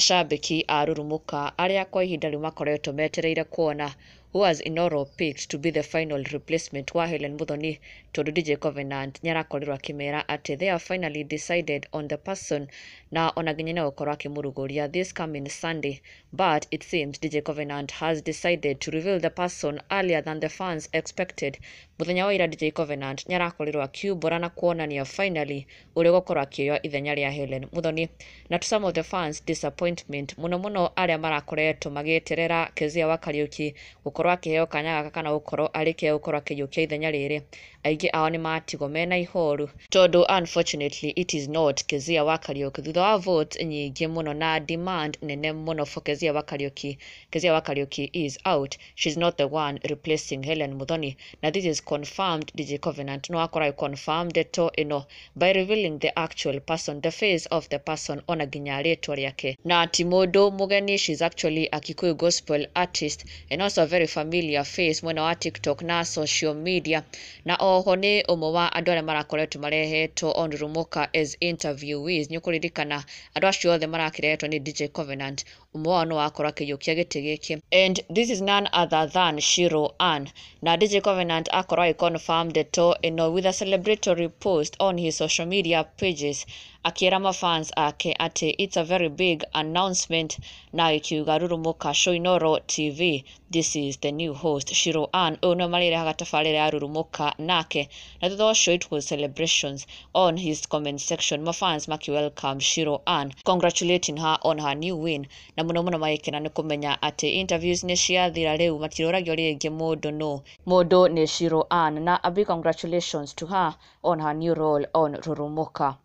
mashabiki a Rurumuka aria kwa ihinda riu makoretwo metereire kuona who has Inooro picked to be the final replacement wa Helen Muthoni, tondu DJ Covenant nyarakorirwo akimera ati they have finally decided on the person na ona nginya no gukorwo akimuruguria this coming Sunday, but it seems DJ Covenant has decided to reveal the person earlier than the fans expected. Muthenya wa ira DJ Covenant nyarakorirwo akiumbura na kuonania finally uri gukorwo akioya ithenya ria Helen Muthoni, na to some of the fans disappointment muno aria marakoretwo magieterera Keziah wa Kariuki gukorwo akiheo kanya gaka kana gukorwo arike gukorwo akiyukia ithenya riri. Aingi ao ni matigo mena ihoru tondu unfortunately it is not Keziah wa Kariuki thutha wa votes nyingi muno na demand nene muno for Keziah wa Kariuki. Keziah wa Kariuki is out, she's not the one replacing Helen Muthoni. Now this is confirmed. DJ Covenant no akora confirmed to ino by revealing the actual person, the face of the person ona ginya ritwa riake. Na Timodo Mugeni, she's actually a Kikuyu gospel artist and also a very familiar face mwena wa TikTok na social media. Na oho ni umwe wa andu aria marakoretwo marehetwo on Rurumuka as interviewees. Nyukuririkana andu acio othe marakirehetwo ni DJ Covenant, umwe wao no wakorwo akiyukia giti giki, and this is none other than Shiro Ann. Na DJ Covenant akorwo confirmed to ino with a celebratory post on his social media pages, akiera mafans ake ati it's a very big announcement, na ikiuga Rurumuka show Inooro TV, this is the new host Shiro Ann uno marire hagatafarire ya Rurumuka nake. Na thutha ucio it was celebrations on his comment section, mafans maki welcome Shiro Ann, congratulating her on her new win, na muno maikena ni kumenya ati interviews ni ciathira riu matiroragio ringi mundu ni Shiro Ann, na a big congratulations to her on her new role on Rurumuka.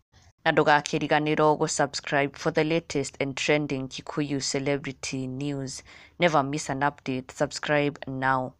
Na ndugakiriganirwo go subscribe for the latest and trending Kikuyu celebrity news. Never miss an update. Subscribe now.